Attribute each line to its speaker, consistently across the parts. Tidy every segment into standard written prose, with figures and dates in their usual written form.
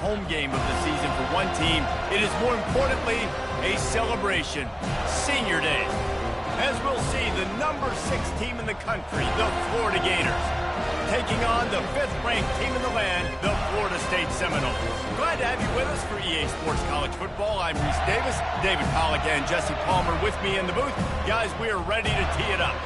Speaker 1: home game of the season for one team. It is more importantly a celebration. Senior Day. As we'll see, the number 6 team in the country, the Florida Gators, taking on the 5th-ranked team in the land, the Florida State Seminoles. Glad to have you with us for EA Sports College Football. I'm Reese Davis, David Pollack and Jesse Palmer with me in the booth. Guys, we are ready to tee it up.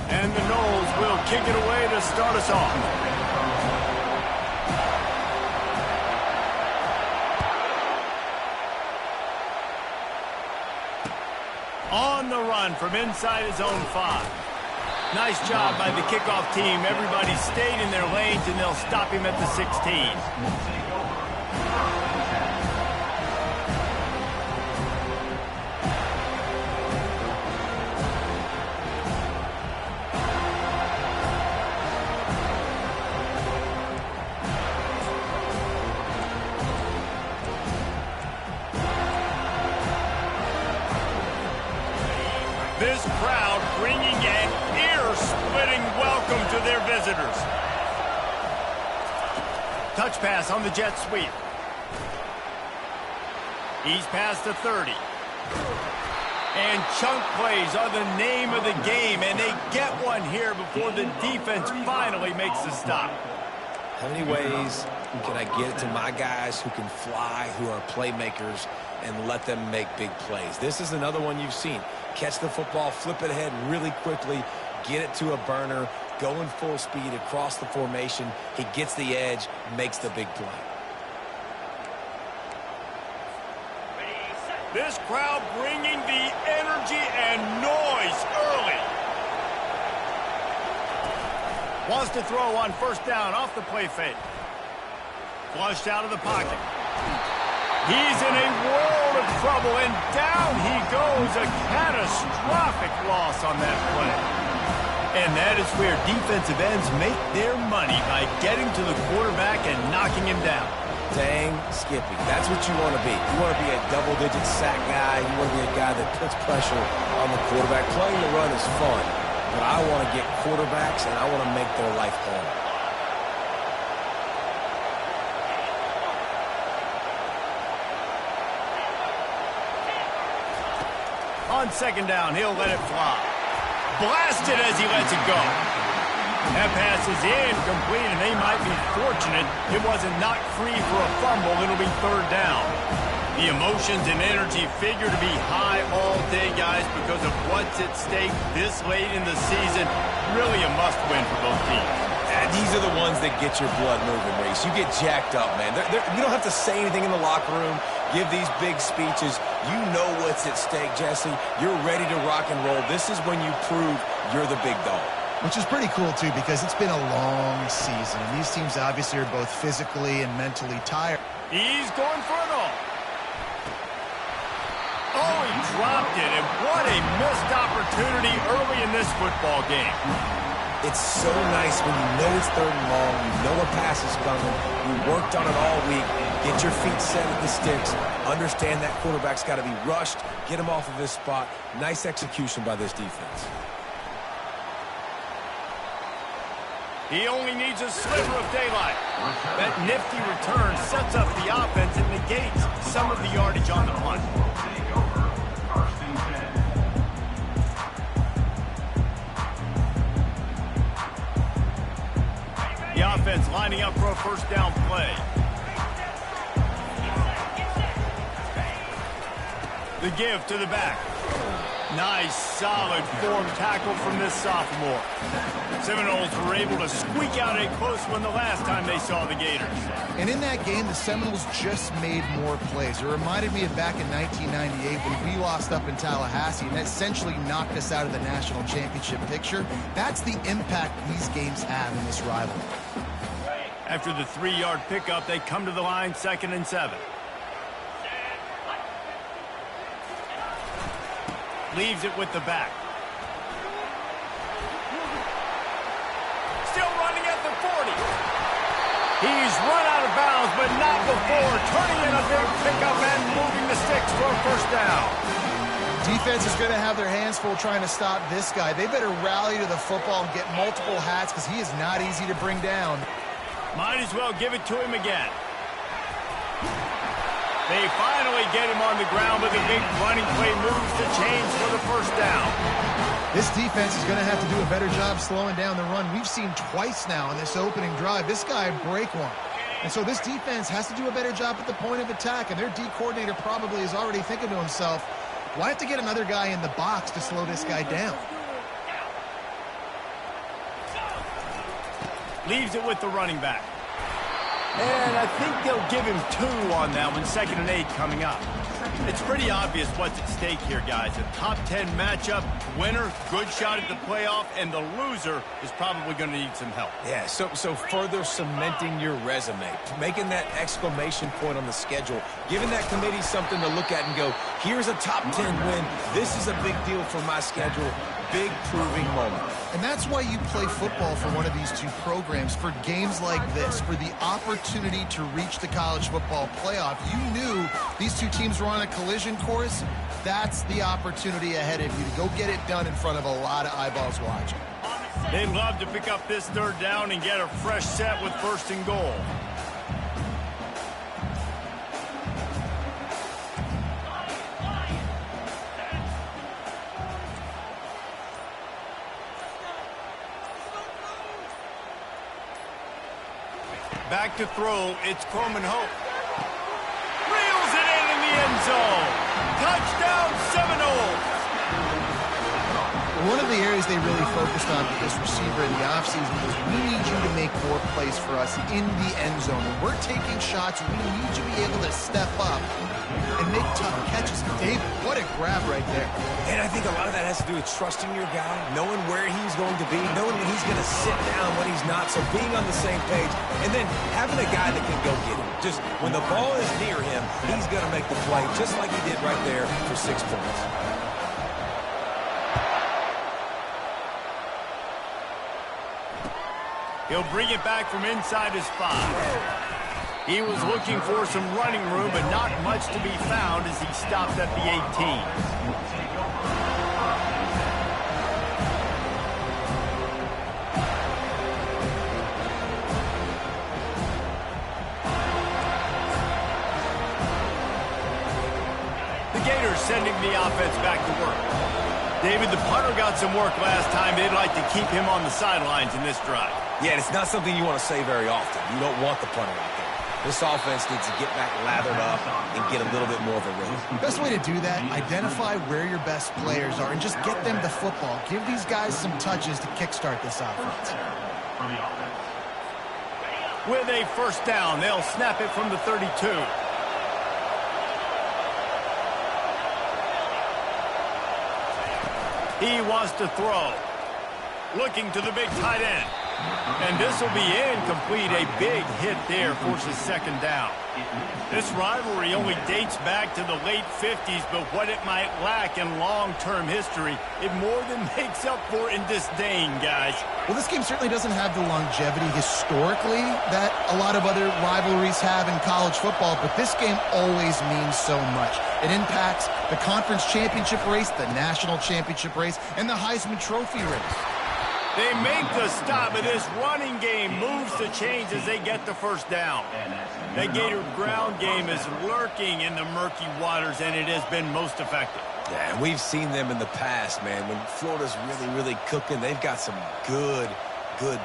Speaker 1: And the Noles will kick it away to start us off. On the run from inside his own 5. Nice job by the kickoff team. Everybody stayed in their lanes, and they'll stop him at the 16. This crowd bringing an ear-splitting welcome to their visitors. Touch pass on the jet sweep. He's past the 30. And chunk plays are the name of the game, and they get one here before the defense finally makes the stop.
Speaker 2: How many ways can I get it to my guys who can fly, who are playmakers, and let them make big plays? This is another one you've seen. Catch the football, flip it ahead really quickly, get it to a burner, go in full speed across the formation. He gets the edge, makes the big play.
Speaker 1: This crowd bringing the energy and noise early. Wants to throw on first down off the play fake. Flushed out of the pocket. He's in a world of trouble, and down he goes. A catastrophic loss on that play. And that is where defensive ends make their money, by getting to the quarterback and knocking him down.
Speaker 2: Dang Skippy. That's what you want to be. You want to be a double-digit sack guy. You want to be a guy that puts pressure on the quarterback. Playing the run is fun, but I want to get quarterbacks, and I want to make their life hard.
Speaker 1: On second down, he'll let it fly. Blasted as he lets it go. That pass is incomplete, and they might be fortunate it wasn't knocked free for a fumble. It'll be third down. The emotions and energy figure to be high all day, guys, because of what's at stake this late in the season. Really a must-win for both teams.
Speaker 2: These are the ones that get your blood moving, Reese. You get jacked up, man. You don't have to say anything in the locker room, give these big speeches. You know what's at stake, Jesse. You're ready to rock and roll. This is when you prove you're the big dog.
Speaker 3: Which is pretty cool, too, because it's been a long season. And these teams obviously are both physically and mentally tired.
Speaker 1: He's going for it all. Oh, he dropped it, and what a missed opportunity early in this football game.
Speaker 2: It's so nice when you know it's third and long, you know a pass is coming, you worked on it all week, get your feet set at the sticks, understand that quarterback's got to be rushed, get him off of his spot. Nice execution by this defense.
Speaker 1: He only needs a sliver of daylight. That nifty return sets up the offense and negates some of the yardage on the punt. The offense lining up for a first down play. The give to the back. Nice, solid form tackle from this sophomore. Seminoles were able to squeak out a close one the last time they saw the Gators.
Speaker 3: And in that game, the Seminoles just made more plays. It reminded me of back in 1998 when we lost up in Tallahassee and essentially knocked us out of the national championship picture. That's the impact these games have in this rivalry.
Speaker 1: After the 3-yard pickup, they come to the line, 2nd and 7. Leaves it with the back. Still running at the 40. He's run out of bounds, but not before turning in a big pickup and moving the sticks for a first down.
Speaker 3: Defense is going to have their hands full trying to stop this guy. They better rally to the football and get multiple hats because he is not easy to bring down.
Speaker 1: Might as well give it to him again. They finally get him on the ground, but the big running play moves the chains for the first down.
Speaker 3: This defense is going to have to do a better job slowing down the run. We've seen twice now in this opening drive. This guy break one. And so this defense has to do a better job at the point of attack, and their D coordinator probably is already thinking to himself, well, I have to get another guy in the box to slow this guy down.
Speaker 1: Leaves it with the running back. And I think they'll give him 2 on that one, 2nd and 8 coming up. It's pretty obvious what's at stake here, guys. A top 10 matchup, winner, good shot at the playoff, and the loser is probably going to need some help.
Speaker 2: Yeah, so further cementing your resume, making that exclamation point on the schedule, giving that committee something to look at and go, here's a top 10 win. This is a big deal for my schedule. Big proving moment.
Speaker 3: And that's why you play football for one of these two programs, for games like this, for the opportunity to reach the college football playoff. You knew these two teams were on a collision course. That's the opportunity ahead of you to go get it done in front of a lot of eyeballs watching.
Speaker 1: They'd love to pick up this 3rd down and get a fresh set with 1st and goal. Back to throw, it's Coleman Hope. Reels it in the end zone. Touchdown Seminoles.
Speaker 3: One of the areas they really focused on with this receiver in the offseason was we need you to make more plays for us in the end zone. When we're taking shots, we need you to be able to step up and make tough catches. David, what a grab right there.
Speaker 2: And I think a lot of that has to do with trusting your guy, knowing where he's going to be, knowing when he's going to sit down, when he's not, so being on the same page, and then having a guy that can go get him. Just when the ball is near him, he's going to make the play, just like he did right there for 6 points.
Speaker 1: He'll bring it back from inside his 5. He was looking for some running room, but not much to be found as he stopped at the 18. The Gators sending the offense back to work. David, the punter got some work last time. They'd like to keep him on the sidelines in this drive.
Speaker 2: Yeah, and it's not something you want to say very often. You don't want the punter out there. This offense needs to get back lathered up and get a little bit more of a rhythm.
Speaker 3: Best way to do that, identify where your best players are and just get them the football. Give these guys some touches to kickstart this offense.
Speaker 1: With a first down, they'll snap it from the 32. He wants to throw. Looking to the big tight end. And this will be incomplete. A big hit there forces 2nd down. This rivalry only dates back to the late 50s, but what it might lack in long-term history, it more than makes up for in disdain, guys.
Speaker 3: Well, this game certainly doesn't have the longevity historically that a lot of other rivalries have in college football, but this game always means so much. It impacts the conference championship race, the national championship race, and the Heisman Trophy race.
Speaker 1: They make the stop, but this running game moves the chains as they get the first down. That Gator ground game is lurking in the murky waters, and it has been most effective.
Speaker 2: Yeah, and we've seen them in the past, man. When Florida's really cooking, they've got some good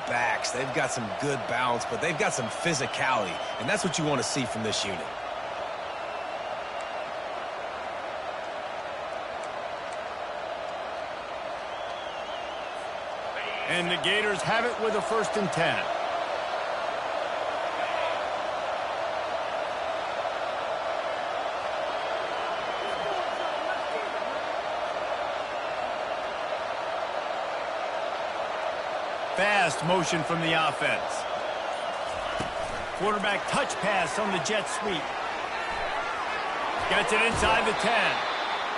Speaker 2: backs. They've got some good balance, but they've got some physicality, and that's what you want to see from this unit.
Speaker 1: And the Gators have it with a 1st and 10. Fast motion from the offense. Quarterback touch pass on the jet sweep. Gets it inside the 10.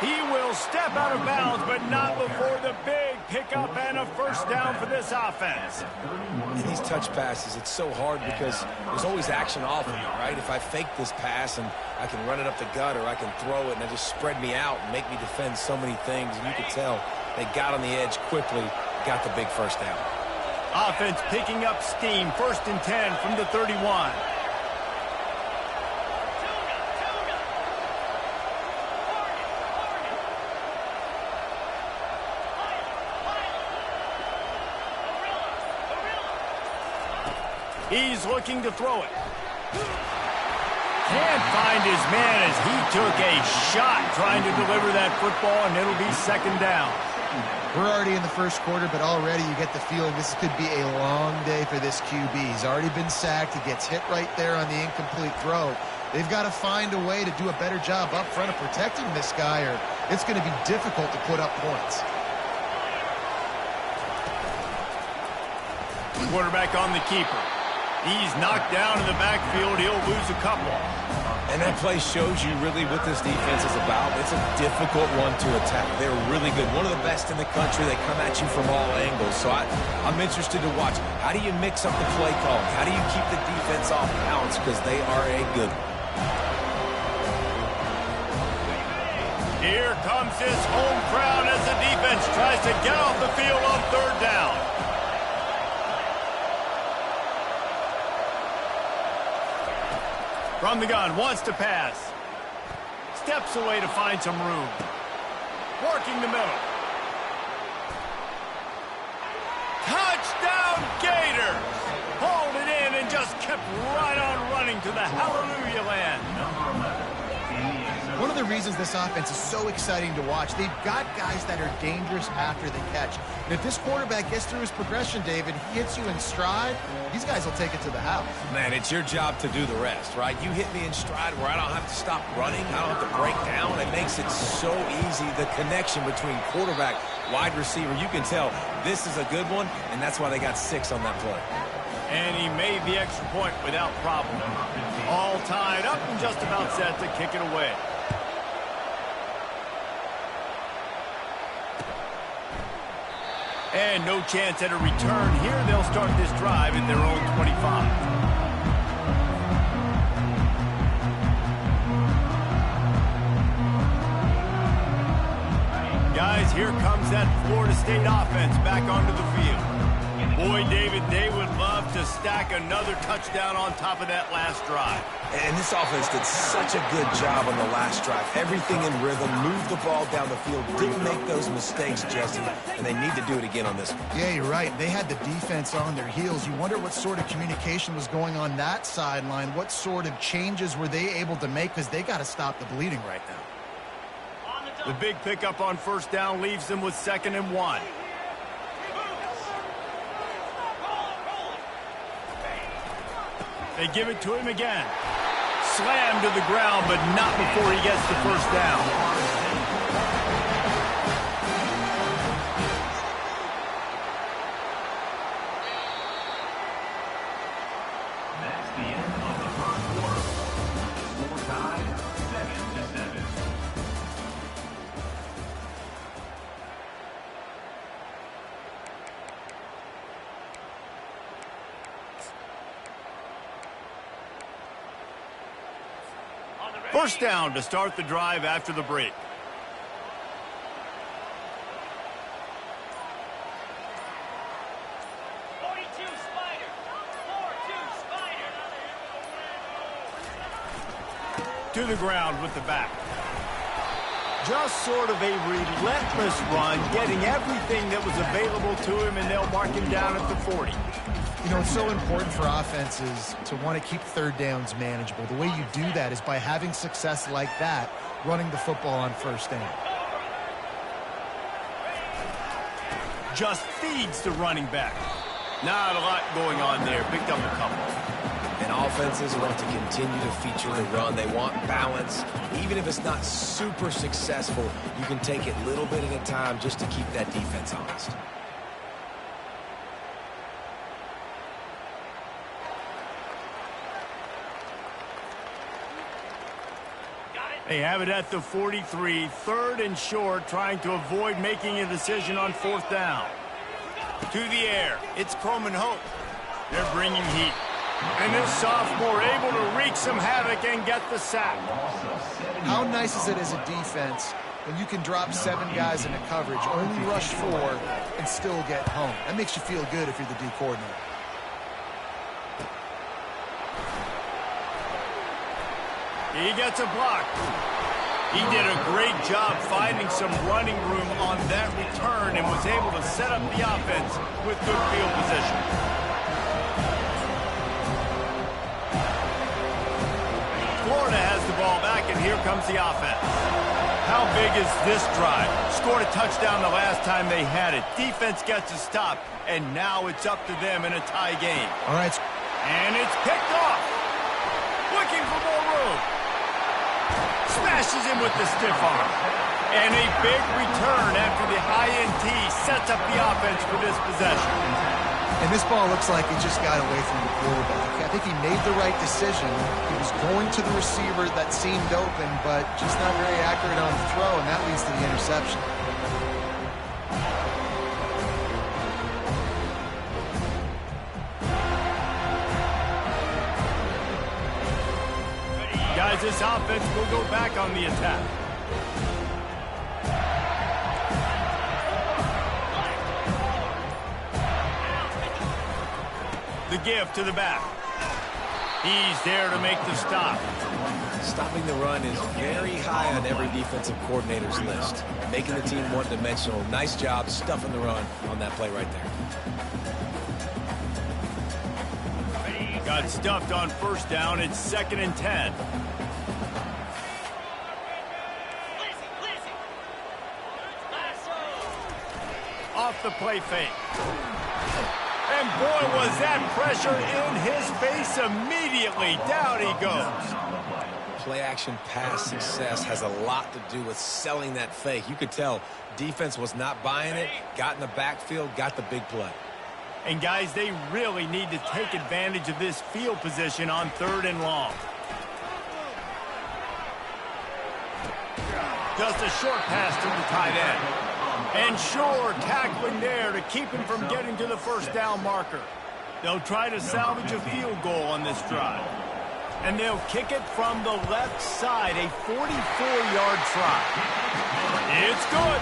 Speaker 1: He will He'll step out of bounds, but not before the big pickup and a first down for this offense.
Speaker 2: In these touch passes, it's so hard because there's always action off of you, right? If I fake this pass and I can run it up the gut, or I can throw it and it just spread me out and make me defend so many things. And you can tell they got on the edge quickly, got the big first down.
Speaker 1: Offense picking up steam, 1st and 10 from the 31. He's looking to throw it. Can't find his man as he took a shot trying to deliver that football, and it'll be 2nd down.
Speaker 3: We're already in the first quarter, but already you get the feeling this could be a long day for this QB. He's already been sacked. He gets hit right there on the incomplete throw. They've got to find a way to do a better job up front of protecting this guy, or it's going to be difficult to put up points.
Speaker 1: Quarterback on the keeper. He's knocked down in the backfield. He'll lose a couple.
Speaker 2: And that play shows you really what this defense is about. It's a difficult one to attack. They're really good. One of the best in the country. They come at you from all angles. So I'm interested to watch. How do you mix up the play calling? How do you keep the defense off balance? Because they are a good one.
Speaker 1: Here comes his home crowd as the defense tries to get off the field on 3rd down. From the gun, wants to pass. Steps away to find some room. Working the middle. Touchdown Gators! Hauled it in and just kept right on running to the hallelujah land.
Speaker 3: One of the reasons this offense is so exciting to watch, they've got guys that are dangerous after the catch. And if this quarterback gets through his progression, David, he hits you in stride, these guys will take it to the house.
Speaker 2: Man, it's your job to do the rest, right? You hit me in stride where I don't have to stop running. I don't have to break down. It makes it so easy. The connection between quarterback, wide receiver, you can tell this is a good one, and that's why they got 6 on that play.
Speaker 1: And he made the extra point without problem. All tied up and just about set to kick it away. And no chance at a return here. They'll start this drive at their own 25. Guys, here comes that Florida State offense back onto the field. Boy, David, they would love to stack another touchdown on top of that last drive.
Speaker 2: And this offense did such a good job on the last drive. Everything in rhythm, moved the ball down the field, didn't make those mistakes, Jesse, and they need to do it again on this one.
Speaker 3: Yeah, you're right. They had the defense on their heels. You wonder what sort of communication was going on that sideline. What sort of changes were they able to make, because they got to stop the bleeding right now.
Speaker 1: The big pickup on 1st down leaves them with 2nd and 1. They give it to him again. Slammed to the ground, but not before he gets the 1st down.
Speaker 4: That's the end of the 1st quarter. Score tied 7-7.
Speaker 1: First down to start the drive after the break. To the ground with the back. Just sort of a relentless run, getting everything that was available to him, and they'll mark him down at the 40.
Speaker 3: You know, it's so important for offenses to want to keep 3rd downs manageable. The way you do that is by having success like that, running the football on 1st down.
Speaker 1: Just feeds the running back. Not a lot going on there. Picked up a couple.
Speaker 2: And offenses want to continue to feature the run. They want balance. Even if it's not super successful, you can take it little bit at a time just to keep that defense honest.
Speaker 4: Got it.
Speaker 1: They have it at the 43, 3rd and short, trying to avoid making a decision on 4th down. To the air, it's Coleman Hope. They're bringing heat. And this sophomore able to wreak some havoc and get the sack.
Speaker 3: How nice is it as a defense when you can drop 7 guys into coverage, only rush 4, and still get home? That makes you feel good if you're the D coordinator.
Speaker 1: He gets a block. He did a great job finding some running room on that return and was able to set up the offense with good field position. Florida has the ball back, and here comes the offense. How big is this drive? Scored a touchdown the last time they had it. Defense gets a stop, and now it's up to them in a tie game.
Speaker 3: All right.
Speaker 1: And it's picked off. Looking for more room. Smashes him with the stiff arm. And a big return after the INT sets up the offense for this possession.
Speaker 3: And this ball looks like it just got away from the quarterback. I think he made the right decision. He was going to the receiver that seemed open, but just not very accurate on the throw, and that leads to the interception.
Speaker 1: Guys, this offense will go back on the attack. The give to the back. He's there to make the stop.
Speaker 2: Stopping the run is very high on every defensive coordinator's list. Making the team one-dimensional. Nice job stuffing the run on that play right there.
Speaker 1: Got stuffed on 1st down. It's 2nd and 10. Off the play fake. And boy, was that pressure in his face immediately. Down he goes.
Speaker 2: Play-action pass success has a lot to do with selling that fake. You could tell defense was not buying it, got in the backfield, got the big play.
Speaker 1: And guys, they really need to take advantage of this field position on 3rd and long. Just a short pass to the tight end. And sure, tackling there to keep him from getting to the 1st down marker. They'll try to salvage a field goal on this drive. And they'll kick it from the left side, a 44-yard try. It's good.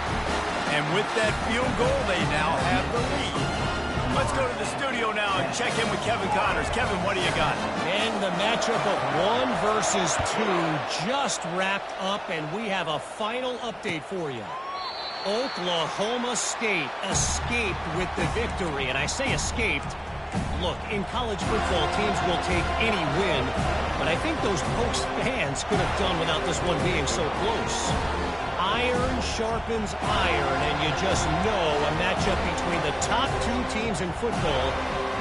Speaker 1: And with that field goal, they now have the lead. Let's go to the studio now and check in with Kevin Connors. Kevin, what do you got?
Speaker 5: And the matchup of 1 versus 2 just wrapped up, and we have a final update for you. Oklahoma State escaped with the victory, and I say escaped. Look, in college football, teams will take any win, but I think those Pokes fans could have done without this one being so close. Iron sharpens iron, and you just know a matchup between the top 2 teams in football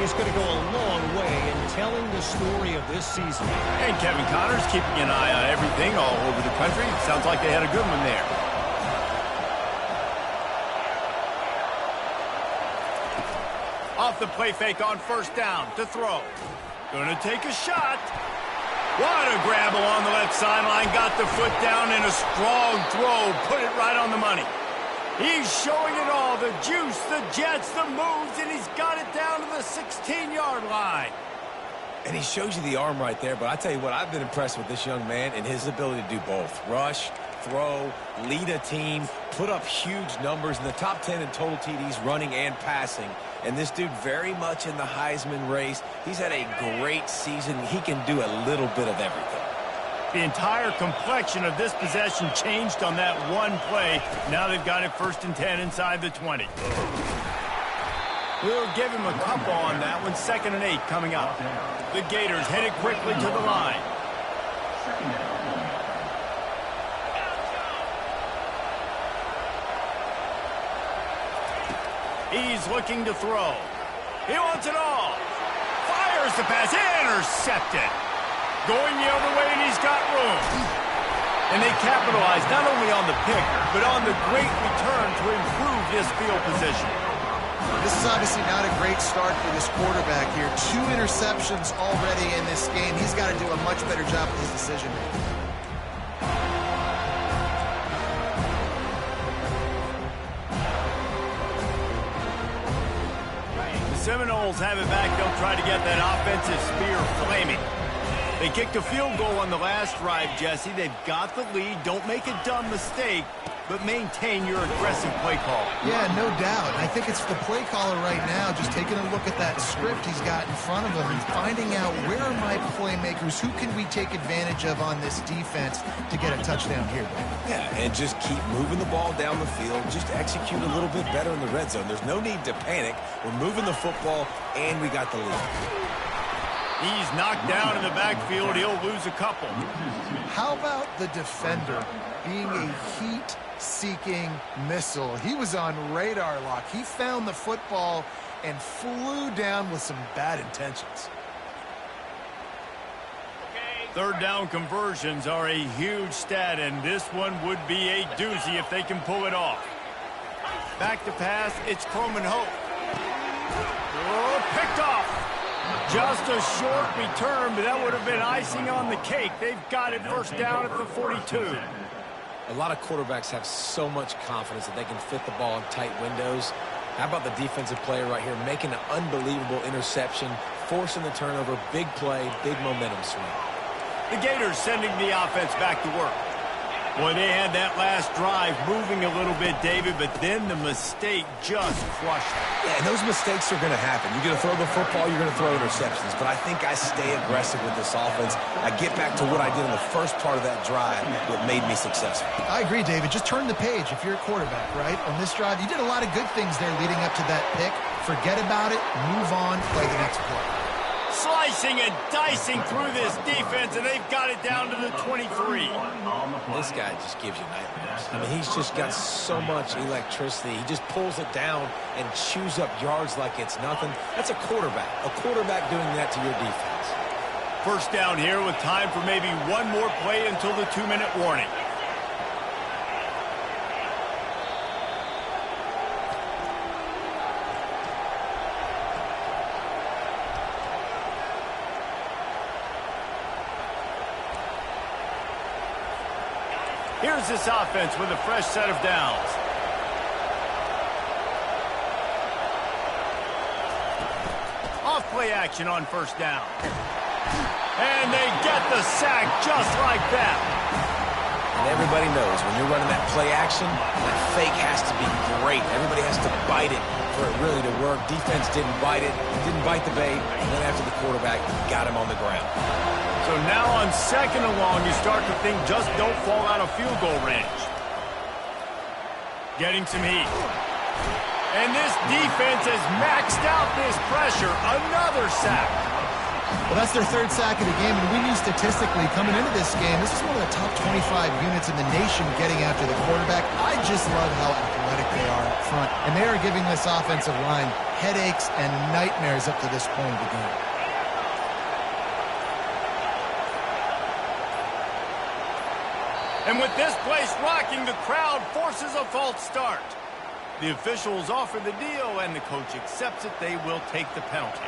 Speaker 5: is going to go a long way in telling the story of this season.
Speaker 1: And Kevin Connors keeping an eye on everything all over the country. Sounds like they had a good one there. Off the play fake on 1st down to throw. Gonna take a shot. What a grab along the left sideline. Got the foot down in a strong throw. Put it right on the money. He's showing it all. The juice, the jets, the moves, and he's got it down to the 16-yard line.
Speaker 2: And he shows you the arm right there, but I tell you what, I've been impressed with this young man and his ability to do both. Rush, throw, lead a team, put up huge numbers in the top 10 in total TDs, running and passing. And this dude very much in the Heisman race. He's had a great season. He can do a little bit of everything.
Speaker 1: The entire complexion of this possession changed on that one play. Now they've got it 1st and 10 inside the 20. We'll give him a couple on that one. 2nd and 8 coming up. The Gators headed quickly to the line. He's looking to throw. He wants it all. Fires the pass. Intercepted. Going the other way, and he's got room. And they capitalize not only on the pick, but on the great return to improve this field position.
Speaker 3: This is obviously not a great start for this quarterback here. 2 interceptions already in this game. He's got to do a much better job with his decision making.
Speaker 1: Seminoles have it back. They'll try to get that offensive spear flaming. They kicked a field goal on the last drive, Jesse. They've got the lead. Don't make a dumb mistake, but maintain your aggressive play call.
Speaker 3: Yeah, no doubt. I think it's the play caller right now just taking a look at that script he's got in front of him and finding out where are my playmakers, who can we take advantage of on this defense to get a touchdown here.
Speaker 2: Yeah, and just keep moving the ball down the field. Just execute a little bit better in the red zone. There's no need to panic. We're moving the football, and we got the lead.
Speaker 1: He's knocked down in the backfield. He'll lose a couple.
Speaker 3: How about the defender being a heat-seeking missile? He was on radar lock. He found the football and flew down with some bad intentions.
Speaker 1: Third down conversions are a huge stat, and this one would be a doozy if they can pull it off. Back to pass, it's Coleman Hope. Oh, picked off. Just a short return, but that would have been icing on the cake. They've got it first down at the 42.
Speaker 2: A lot of quarterbacks have so much confidence that they can fit the ball in tight windows. How about the defensive player right here making an unbelievable interception, forcing the turnover, big play, big momentum swing.
Speaker 1: The Gators sending the offense back to work. Boy, they had that last drive moving a little bit, David, but then the mistake just crushed them.
Speaker 2: Yeah, and those mistakes are going to happen. You're going to throw the football, you're going to throw interceptions. But I think I stay aggressive with this offense. I get back to what I did in the first part of that drive that made me successful.
Speaker 3: I agree, David. Just turn the page if you're a quarterback, right? On this drive, you did a lot of good things there leading up to that pick. Forget about it, move on, play the next play.
Speaker 1: Slicing and dicing through this defense, and they've got it down to the 23.
Speaker 2: This guy just gives you nightmares. I mean, he's just got so much electricity. He just pulls it down and chews up yards like it's nothing. That's a quarterback doing that to your defense.
Speaker 1: First down here with time for maybe one more play until the 2-minute warning. Here's this offense with a fresh set of downs. Off play action on first down. And they get the sack just like that.
Speaker 2: And everybody knows when you're running that play action, that fake has to be great. Everybody has to bite it for it really to work. Defense didn't bite it, didn't bite the bait, and then after the quarterback got him on the ground.
Speaker 1: So now on second and long, you start to think just don't fall out of field goal range. Getting some heat. And this defense has maxed out this pressure. Another sack.
Speaker 3: Well, that's their third sack of the game, and we knew statistically coming into this game, this is one of the top 25 units in the nation getting after the quarterback. I just love how athletic they are up front, and they are giving this offensive line headaches and nightmares up to this point of the game.
Speaker 1: And with this place rocking, the crowd forces a false start. The officials offer the deal, and the coach accepts it. They will take the penalty.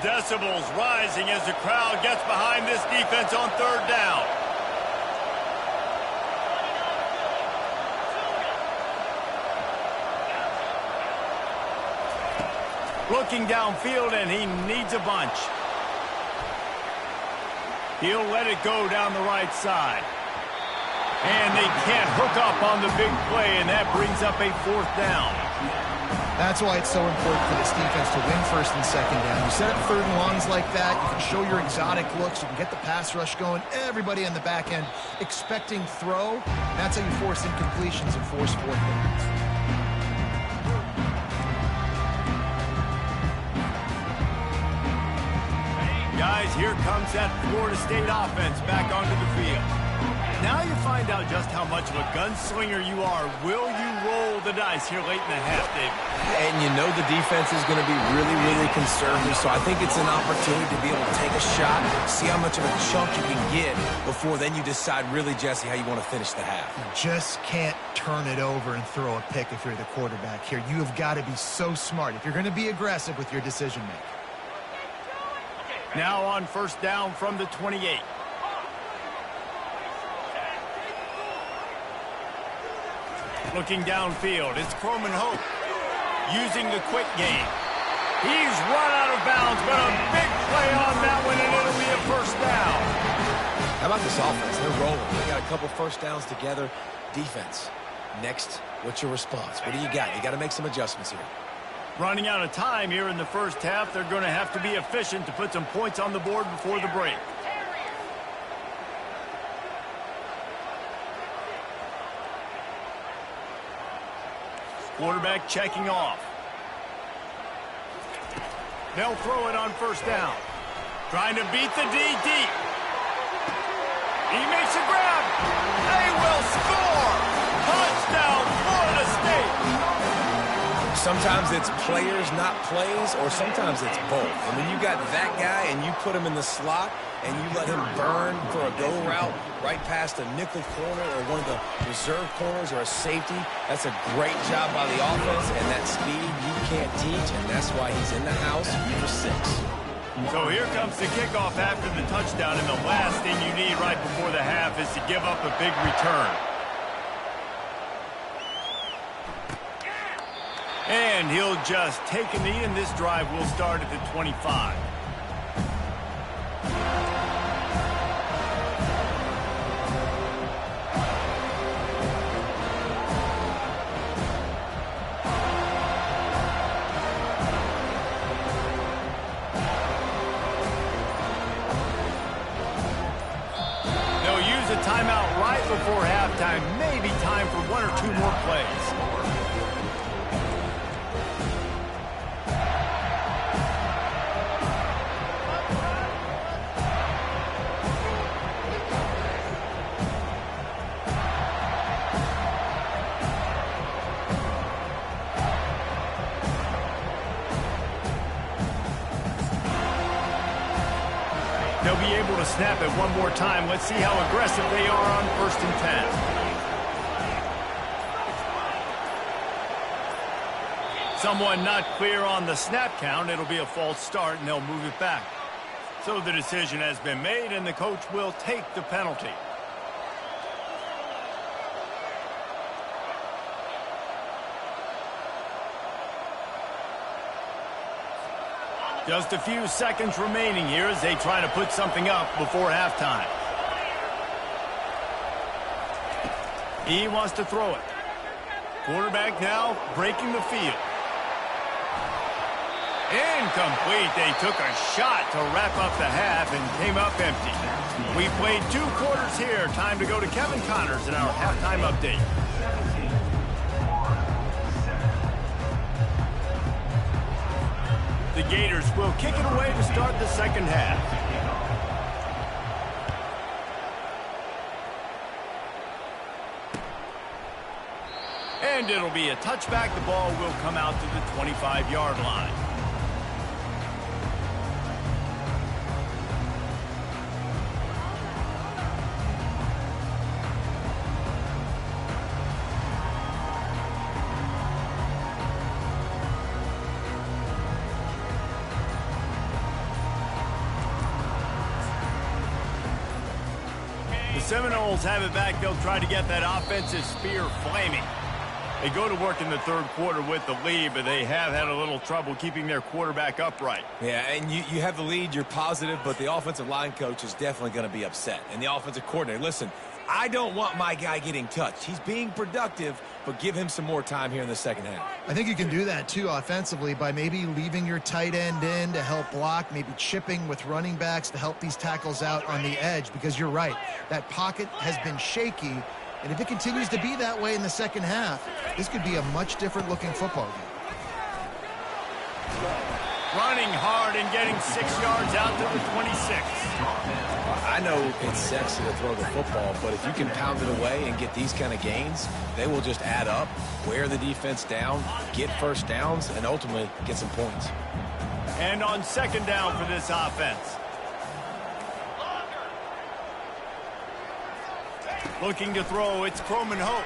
Speaker 1: Decibels rising as the crowd gets behind this defense on third down. Looking downfield, and he needs a bunch. He'll let it go down the right side. And they can't hook up on the big play, and that brings up a fourth down.
Speaker 3: That's why it's so important for this defense to win first and second down. You set up third and longs like that, you can show your exotic looks, you can get the pass rush going, everybody on the back end expecting throw. That's how you force incompletions and force fourth downs.
Speaker 1: Guys, here comes that Florida State offense back onto the field. Now you find out just how much of a gunslinger you are. Will you roll the dice here late in the half, David?
Speaker 2: And you know the defense is going to be really, really conservative, so I think it's an opportunity to be able to take a shot, see how much of a chunk you can get before then you decide really, Jesse, how you want to finish the half.
Speaker 3: You just can't turn it over and throw a pick if you're the quarterback here. You have got to be so smart if you're going to be aggressive with your decision-making.
Speaker 1: Now on first down from the 28. Looking downfield, it's Croman Hope using the quick game. He's run out of bounds, but a big play on that one, and it'll be a first down.
Speaker 2: How about this offense? They're rolling. They got a couple first downs together. Defense. Next, what's your response? What do you got? You got to make some adjustments here.
Speaker 1: Running out of time here in the first half. They're going to have to be efficient to put some points on the board before the break. Quarterback checking off. They'll throw it on first down. Trying to beat the D deep. He makes a grab. They will score. Touchdown, Florida State.
Speaker 2: Sometimes it's players, not plays, or sometimes it's both. And when you got that guy and you put him in the slot and you let him burn for a go route right past a nickel corner or one of the reserve corners or a safety, that's a great job by the offense, and that speed you can't teach, and that's why he's in the house for 6.
Speaker 1: So here comes the kickoff after the touchdown, and the last thing you need right before the half is to give up a big return. And he'll just take a knee, and this drive will start at the 25. They'll use a timeout right before halftime, maybe time for 1 or 2 more plays. They'll be able to snap it one more time. Let's see how aggressive they are on 1st and 10. Someone not clear on the snap count. It'll be a false start, and they'll move it back. So the decision has been made, and the coach will take the penalty. Just a few seconds remaining here as they try to put something up before halftime. He wants to throw it. Quarterback now breaking the field. Incomplete. They took a shot to wrap up the half and came up empty. We played 2 quarters here. Time to go to Kevin Connors in our halftime update. The Gators will kick it away to start the second half. And it'll be a touchback. The ball will come out to the 25-yard line. The Seminoles have it back. They'll try to get that offensive spear flaming. They go to work in the 3rd quarter with the lead, but they have had a little trouble keeping their quarterback upright.
Speaker 2: Yeah, and you have the lead, you're positive, but the offensive line coach is definitely going to be upset. And the offensive coordinator, listen, I don't want my guy getting touched. He's being productive, but give him some more time here in the second half.
Speaker 3: I think you can do that, too, offensively, by maybe leaving your tight end in to help block, maybe chipping with running backs to help these tackles out on the edge, because you're right. That pocket has been shaky, and if it continues to be that way in the second half, this could be a much different-looking football game.
Speaker 1: Running hard and getting 6 yards out to the 26.
Speaker 2: I know it's sexy to throw the football, but if you can pound it away and get these kind of gains, they will just add up, wear the defense down, get first downs, and ultimately get some points.
Speaker 1: And on 2nd down for this offense. Looking to throw, it's Croman Hope.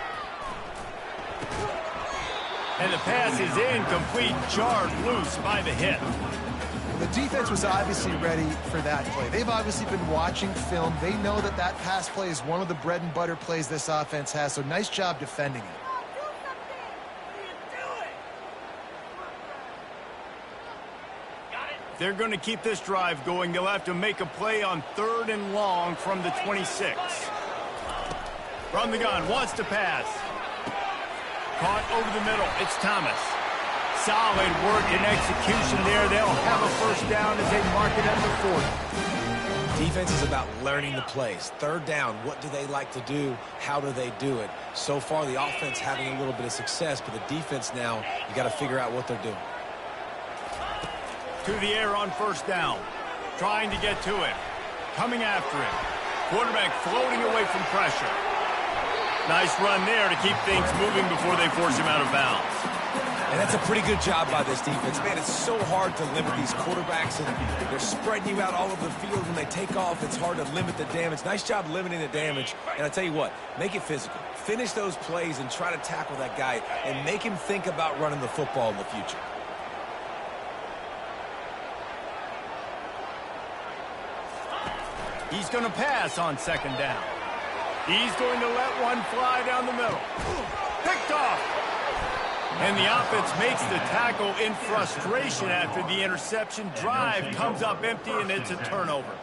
Speaker 1: And the pass is incomplete, jarred loose by the hit.
Speaker 3: The defense was obviously ready for that play. They've obviously been watching film. They know that that pass play is one of the bread and butter plays this offense has, so nice job defending it.
Speaker 1: they're going to keep this drive going, they'll have to make a play on 3rd and long from the 26. From the gun, wants to pass. Caught over the middle. It's Thomas. Solid work and execution there. They'll have a first down as they mark it at the 40.
Speaker 2: Defense is about learning the plays. 3rd down, what do they like to do? How do they do it? So far, the offense having a little bit of success, but the defense now, you got to figure out what they're doing.
Speaker 1: To the air on 1st down. Trying to get to it. Coming after him. Quarterback floating away from pressure. Nice run there to keep things moving before they force him out of bounds.
Speaker 2: And that's a pretty good job by this defense. Man, it's so hard to limit these quarterbacks, and they're spreading you out all over the field. When they take off, it's hard to limit the damage. Nice job limiting the damage. And I tell you what, make it physical. Finish those plays and try to tackle that guy and make him think about running the football in the future.
Speaker 1: He's going to pass on 2nd down. He's going to let one fly down the middle. Picked off. And the offense makes the tackle in frustration after the interception. Drive comes up empty, and it's a turnover.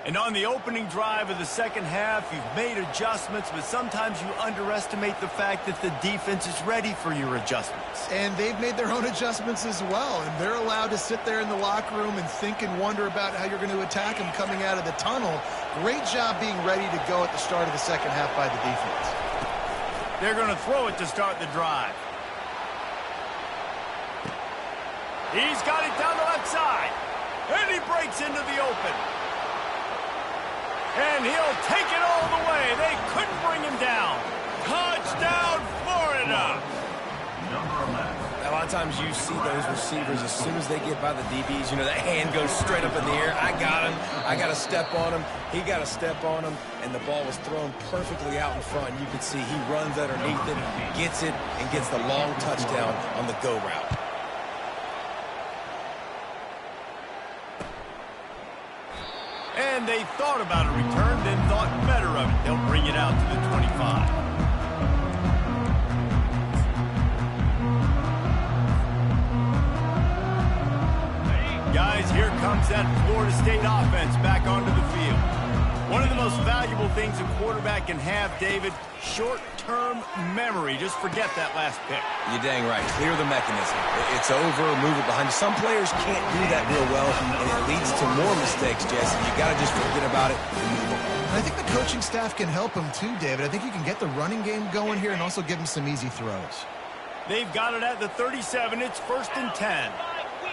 Speaker 1: And on the opening drive of the 2nd half, you've made adjustments, but sometimes you underestimate the fact that the defense is ready for your adjustments.
Speaker 3: And they've made their own adjustments as well, and they're allowed to sit there in the locker room and think and wonder about how you're going to attack them coming out of the tunnel. Great job being ready to go at the start of the 2nd half by the defense.
Speaker 1: They're going to throw it to start the drive. He's got it down the left side, and he breaks into the open. And he'll take it all the way. They couldn't bring him down. Touchdown, Florida.
Speaker 2: A lot of times you see those receivers, as soon as they get by the DBs, you know, that hand goes straight up in the air. I got him. I got to step on him. He got to step on him. And the ball was thrown perfectly out in front. You can see he runs underneath it, gets it, and gets the long touchdown on the go route.
Speaker 1: And they thought about a return, then thought better of it. They'll bring it out to the 25. Guys, here comes that Florida State offense back onto the field. One of the most valuable things a quarterback can have, David, short-term memory. Just forget that last pick.
Speaker 2: You're dang right. Clear the mechanism. It's over, move it behind you. Some players can't do that real well, and it leads to more mistakes, Jesse. You got to just forget about it and move on.
Speaker 3: I think the coaching staff can help him too, David. I think you can get the running game going here and also give him some easy throws.
Speaker 1: They've got it at the 37. It's 1st and 10.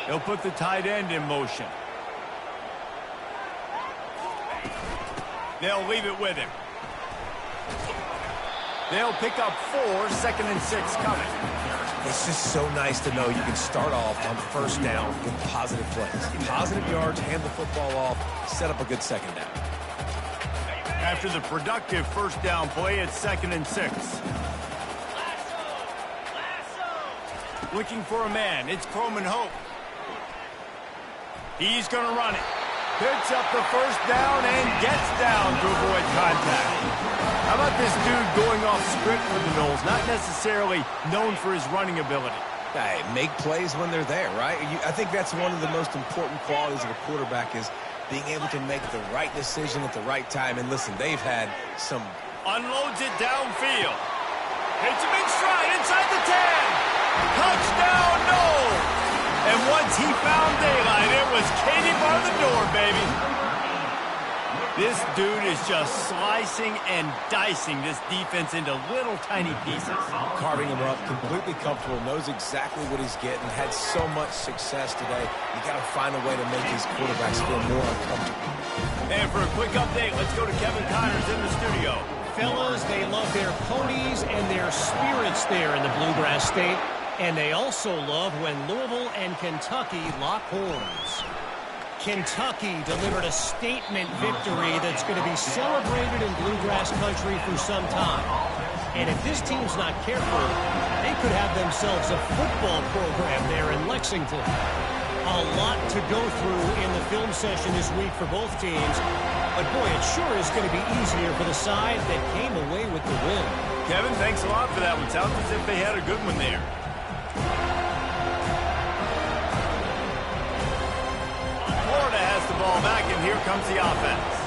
Speaker 1: They'll put the tight end in motion. They'll leave it with him. They'll pick up 4, 2nd and 6 coming.
Speaker 2: It's just so nice to know you can start off on 1st down with positive plays. Positive yards, hand the football off, set up a good 2nd down.
Speaker 1: After the productive 1st down play, it's 2nd and 6. Looking for a man. It's Croman Hope. He's going to run it. Picks up the 1st down and gets down to avoid contact. How about this dude going off script for the Noles? Not necessarily known for his running ability.
Speaker 2: Hey, make plays when they're there, right? I think that's one of the most important qualities of a quarterback is being able to make the right decision at the right time. And listen, they've had some...
Speaker 1: Unloads it downfield. Hits a big stride inside the 10. Touchdown, Noles! And once he found daylight, it was Katie bar the door, baby. This dude is just slicing and dicing this defense into little tiny pieces.
Speaker 2: Carving him up, completely comfortable, knows exactly what he's getting, had so much success today. You got to find a way to make these quarterbacks feel more uncomfortable.
Speaker 1: And for a quick update, let's go to Kevin Connors in the studio.
Speaker 5: Fellas, they love their ponies and their spirits there in the Bluegrass State. And they also love when Louisville and Kentucky lock horns. Kentucky delivered a statement victory that's going to be celebrated in Bluegrass country for some time. And if this team's not careful, they could have themselves a football program there in Lexington. A lot to go through in the film session this week for both teams. But boy, it sure is going to be easier for the side that came away with the win.
Speaker 1: Kevin, thanks a lot for that one. Sounds as if they had a good one there. here comes the offense.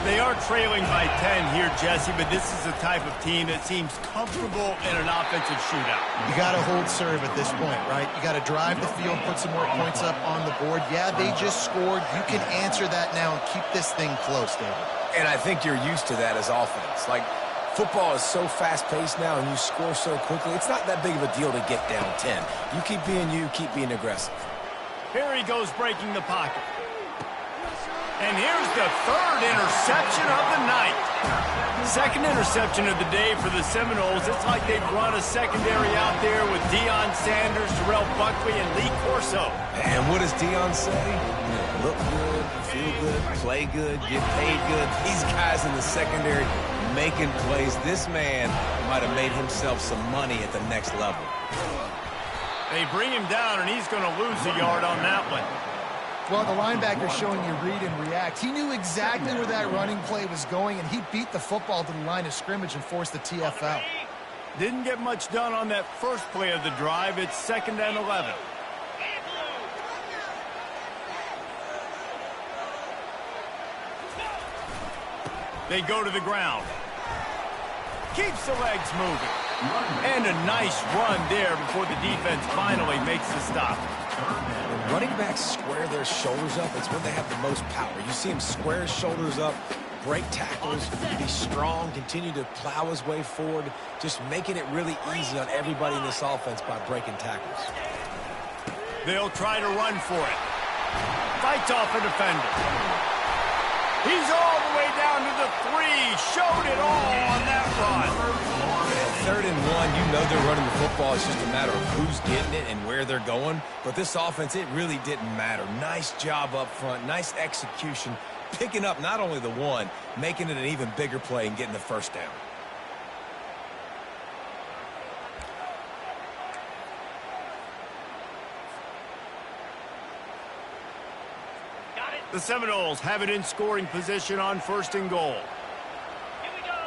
Speaker 1: They are trailing by 10 here, Jesse, but this is the type of team that seems comfortable in an offensive shootout.
Speaker 3: You got to hold serve at this point, right? You got to drive the field, put some more points up on the board. Yeah, they just scored. You can answer that now and keep this thing close, David.
Speaker 2: And I think you're used to that as offense. Like, football is so fast-paced now and you score so quickly, it's not that big of a deal to get down 10. You keep being aggressive.
Speaker 1: Here he goes breaking the pocket. And here's the third interception of the night. Second interception of the day for the Seminoles. It's like they've run a secondary out there with Deion Sanders, Terrell Buckley, and Lee Corso.
Speaker 2: And what does Deion say? Look good, feel good, play good, get paid good. These guys in the secondary making plays. This man might have made himself some money at the next level.
Speaker 1: They bring him down, and he's going to lose a yard on that one.
Speaker 3: Well, the linebacker's showing you read and react. He knew exactly where that running play was going, and he beat the football to the line of scrimmage and forced the TFL.
Speaker 1: Didn't get much done on that first play of the drive. It's 2nd and 11. They go to the ground. Keeps the legs moving. And a nice run there before the defense finally makes the stop.
Speaker 2: When running backs square their shoulders up, it's when they have the most power. You see him square his shoulders up, break tackles, be strong, continue to plow his way forward, just making it really easy on everybody in this offense by breaking tackles.
Speaker 1: They'll try to run for it. Fights off a defender. He's all the way down to the 3. Showed it all on that run.
Speaker 2: 3rd and 1, you know they're running the football. It's just a matter of who's getting it and where they're going. But this offense, it really didn't matter. Nice job up front, nice execution, picking up not only the 1, making it an even bigger play and getting the first down.
Speaker 1: The Seminoles have it in scoring position on 1st and goal. Here we go.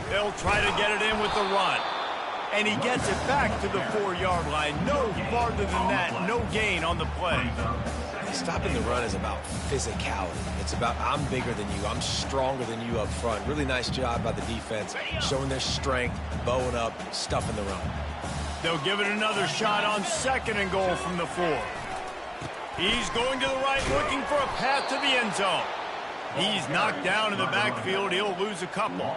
Speaker 1: They'll try to get it in with the run. And he gets it back to the 4-yard line. No farther than that. No gain on the play.
Speaker 2: Stopping the run is about physicality. It's about I'm bigger than you. I'm stronger than you up front. Really nice job by the defense, showing their strength, bowing up, stuffing the run.
Speaker 1: They'll give it another shot on 2nd and goal from the 4. He's going to the right, looking for a path to the end zone. He's knocked down in the backfield. He'll lose a couple.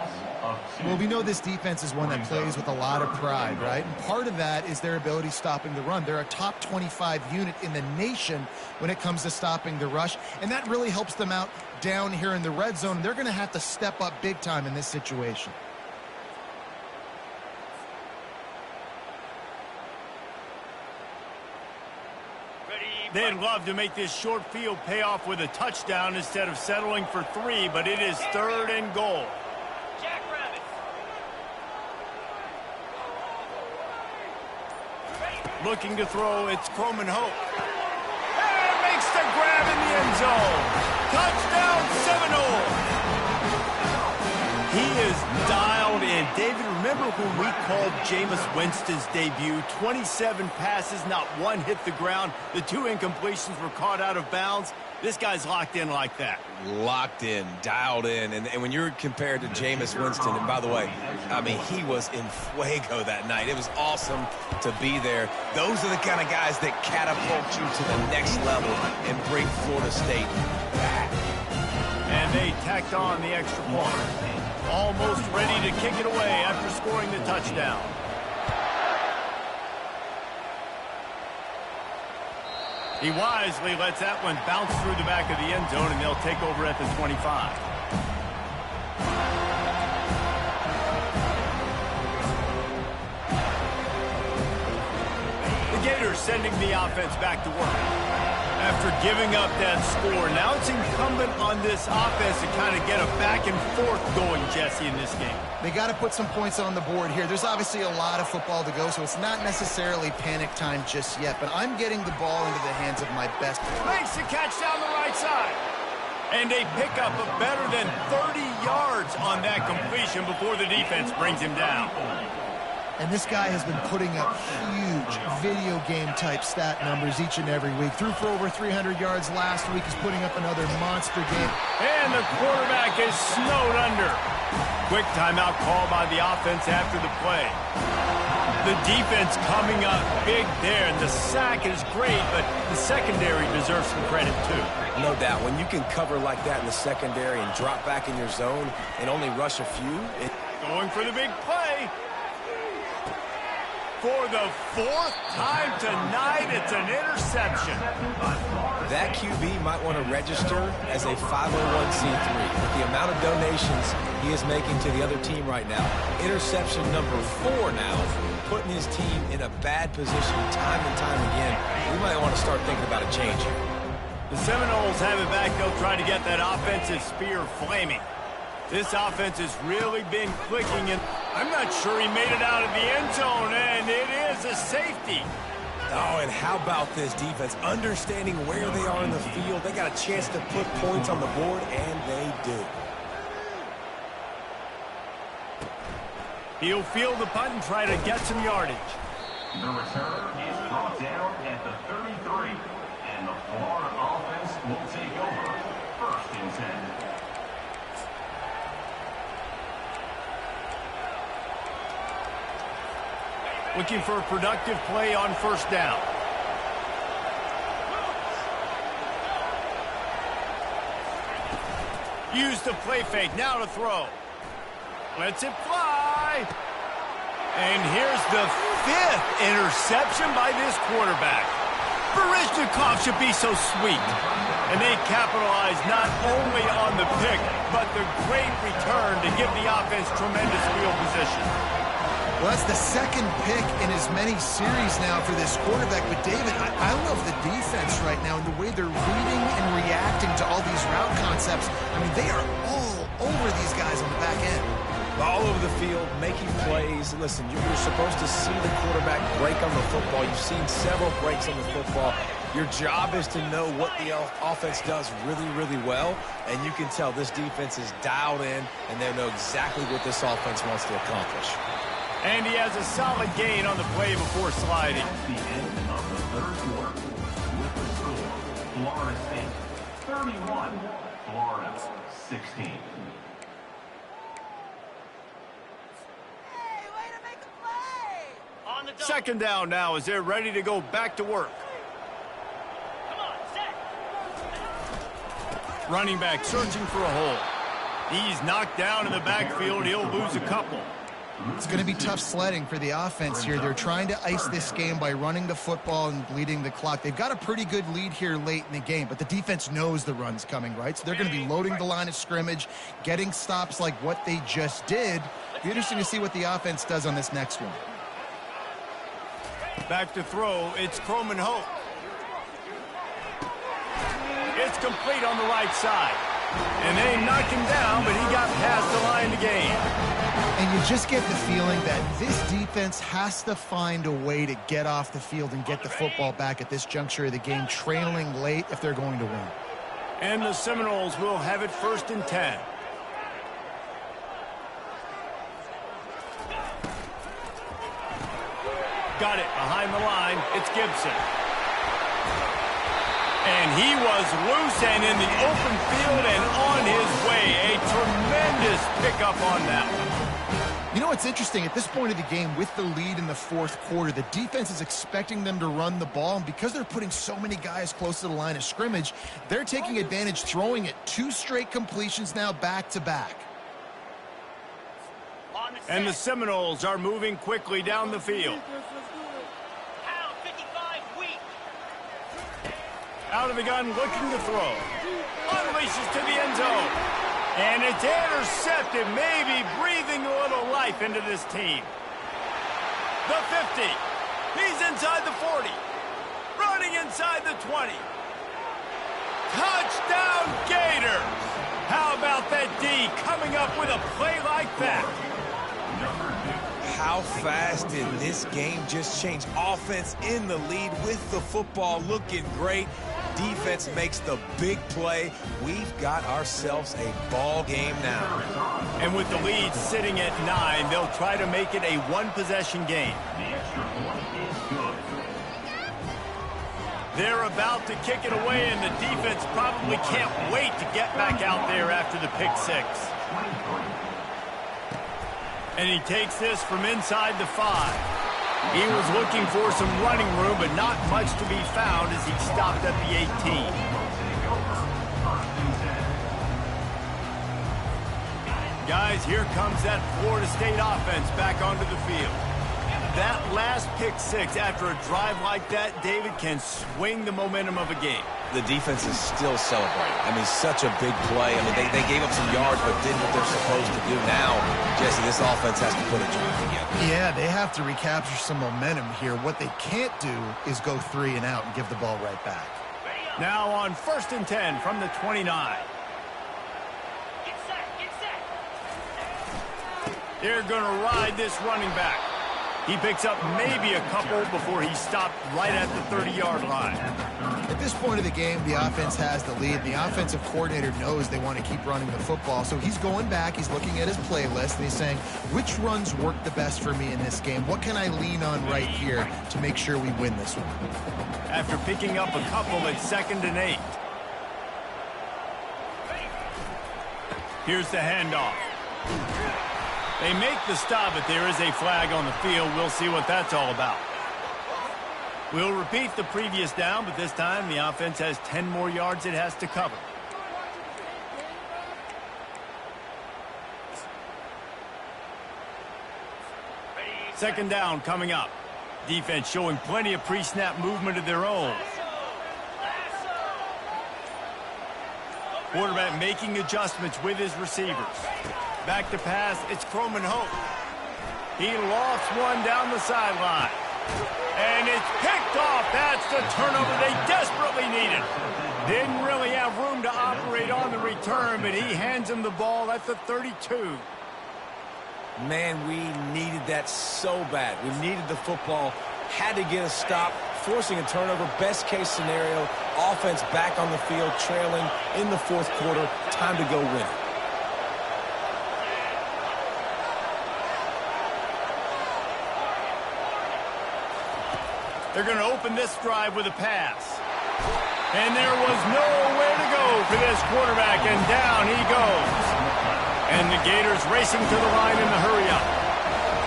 Speaker 3: Well, we know this defense is one that plays with a lot of pride, right? And part of that is their ability stopping the run. They're a top 25 unit in the nation when it comes to stopping the rush, and that really helps them out down here in the red zone. They're going to have to step up big time in this situation.
Speaker 1: They'd love to make this short field pay off with a touchdown instead of settling for 3, but it is 3rd and goal. Looking to throw, it's Croman Hope. And makes the grab in the end zone. Touchdown, Seminoles. He is dialed in. David, remember when we called Jameis Winston's debut? 27 passes, not one hit the ground. The 2 incompletions were caught out of bounds. This guy's locked in like that.
Speaker 2: Locked in, dialed in. And when you're compared to Jameis Winston, and by the way, I mean, he was in fuego that night. It was awesome to be there. Those are the kind of guys that catapult you to the next level and bring Florida State back.
Speaker 1: And they tacked on the extra point. Almost ready to kick it away after scoring the touchdown. He wisely lets that one bounce through the back of the end zone, and they'll take over at the 25. The Gators sending the offense back to work. After giving up that score, now it's incumbent on this offense to kind of get a back and forth going, Jesse, in this game.
Speaker 3: They got to put some points on the board here. There's obviously a lot of football to go, so it's not necessarily panic time just yet, but I'm getting the ball into the hands of my best.
Speaker 1: Makes the catch down the right side. And they pick up a better than 30 yards on that completion before the defense brings him down.
Speaker 3: And this guy has been putting up huge video game type stat numbers each and every week. Threw for over 300 yards last week. He's putting up another monster game.
Speaker 1: And the quarterback is snowed under. Quick timeout call by the offense after the play. The defense coming up big there, and the sack is great, but the secondary deserves some credit too.
Speaker 2: No doubt. When you can cover like that in the secondary and drop back in your zone and only rush a few.
Speaker 1: Going for the big play. For the fourth time tonight, it's an interception.
Speaker 2: That QB might want to register as a 501c3. With the amount of donations he is making to the other team right now, interception number 4 now, putting his team in a bad position time and time again. We might want to start thinking about a change here.
Speaker 1: The Seminoles have it back. They'll try to get that offensive spear flaming. This offense has really been clicking, and I'm not sure he made it out of the end zone, and it is a safety.
Speaker 2: Oh, and how about this defense? Understanding where they are in the field. They got a chance to put points on the board, and they do.
Speaker 1: He'll field the punt and try to get some yardage.
Speaker 4: The returner is brought down at the 33, and the Florida offense will take over 1st and 10.
Speaker 1: Looking for a productive play on 1st down. Use the play fake. Now to throw. Lets it fly. And here's the 5th interception by this quarterback. Barishnikov should be so sweet. And they capitalize not only on the pick, but the great return to give the offense tremendous field position.
Speaker 3: Well, that's the 2nd pick in as many series now for this quarterback. But, David, I love the defense right now and the way they're reading and reacting to all these route concepts. I mean, they are all over these guys on the back end.
Speaker 2: All over the field, making plays. Listen, you're supposed to see the quarterback break on the football. You've seen several breaks on the football. Your job is to know what the offense does really, really well. And you can tell this defense is dialed in, and they know exactly what this offense wants to accomplish.
Speaker 1: And he has a solid gain on the play before sliding.
Speaker 4: The end of the 3rd quarter. With the score, Florida State 31, Florida 16.
Speaker 1: Second down now as they're ready to go back to work. Running back searching for a hole. He's knocked down in the backfield. He'll lose a couple.
Speaker 3: It's going to be tough sledding for the offense here. They're trying to ice this game by running the football and bleeding the clock. They've got a pretty good lead here late in the game, but the defense knows the run's coming, right? So they're going to be loading the line of scrimmage, getting stops like what they just did. Be interesting to see what the offense does on this next one.
Speaker 1: Back to throw, it's Croman Hope. It's complete on the right side. And they knocked him down, but he got past the line to gain.
Speaker 3: And you just get the feeling that this defense has to find a way to get off the field and get the football back at this juncture of the game, trailing late if they're going to win.
Speaker 1: And the Seminoles will have it 1st and 10. Got it behind the line. It's Gibson. And he was loose and in the open field and on his way. A tremendous pickup on that one.
Speaker 3: You know what's interesting? At this point of the game, with the lead in the 4th quarter, the defense is expecting them to run the ball. And because they're putting so many guys close to the line of scrimmage, they're taking advantage, throwing it 2 straight completions now back-to-back.
Speaker 1: And the Seminoles are moving quickly down the field. Out of the gun, looking to throw. Unleashes to the end zone. And it's intercepted, maybe breathing a little life into this team. The 50. He's inside the 40. Running inside the 20. Touchdown Gators! How about that D coming up with a play like that?
Speaker 2: How fast did this game just change? Offense in the lead with the football, looking great. defense makes the big play. We've got ourselves a ball game now.
Speaker 1: And with the lead sitting at 9, they'll try to make it a one-possession game.
Speaker 4: The extra point is good.
Speaker 1: They're about to kick it away, and the defense probably can't wait to get back out there after the pick 6. And he takes this from inside the 5. He was looking for some running room, but not much to be found as he stopped at the 18. Guys, here comes that Florida State offense back onto the field. That last pick 6 after a drive like that, David, can swing the momentum of a game.
Speaker 2: The defense is still celebrating. I mean, such a big play. I mean, they gave up some yards but did what they're supposed to do. Now, Jesse, this offense has to put a drive together.
Speaker 3: Yeah, they have to recapture some momentum here. What they can't do is go 3 and out and give the ball right back.
Speaker 1: Now on 1st and 10 from the 29. They're going to ride this running back. He picks up maybe a couple before he stopped right at the 30-yard line.
Speaker 3: At this point of the game, the offense has the lead. The offensive coordinator knows they want to keep running the football, so he's going back, he's looking at his playlist, and he's saying, which runs work the best for me in this game? What can I lean on right here to make sure we win this one?
Speaker 1: After picking up a couple at 2nd and 8. Here's the handoff. They make the stop, but there is a flag on the field. We'll see what that's all about. We'll repeat the previous down, but this time the offense has 10 more yards it has to cover. Second down coming up. Defense showing plenty of pre-snap movement of their own. Quarterback making adjustments with his receivers. Back to pass, it's Croman Hope. He lofts one down the sideline. And it's picked off. That's the turnover they desperately needed. Didn't really have room to operate on the return, but he hands him the ball at the 32.
Speaker 2: Man, we needed that so bad. We needed the football, had to get a stop, forcing a turnover. Best case scenario, offense back on the field, trailing in the 4th quarter. Time to go win it.
Speaker 1: They're going to open this drive with a pass. And there was nowhere to go for this quarterback, and down he goes. And the Gators racing to the line in the hurry-up.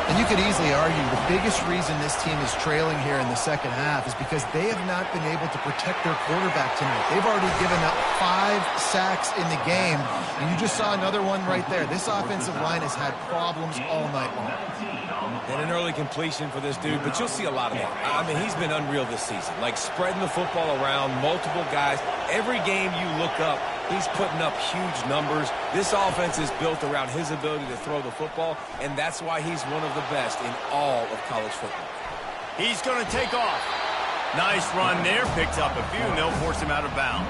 Speaker 3: And you could easily argue the biggest reason this team is trailing here in the second half is because they have not been able to protect their quarterback tonight. They've already given up 5 sacks in the game, and you just saw another one right there. This offensive line has had problems all night long.
Speaker 2: And an early completion for this dude, but you'll see a lot of that. I mean, he's been unreal this season. Like, spreading the football around, multiple guys. Every game you look up, he's putting up huge numbers. This offense is built around his ability to throw the football, and that's why he's one of the best in all of college football.
Speaker 1: He's going to take off. Nice run there. Picks up a few, and they'll force him out of bounds.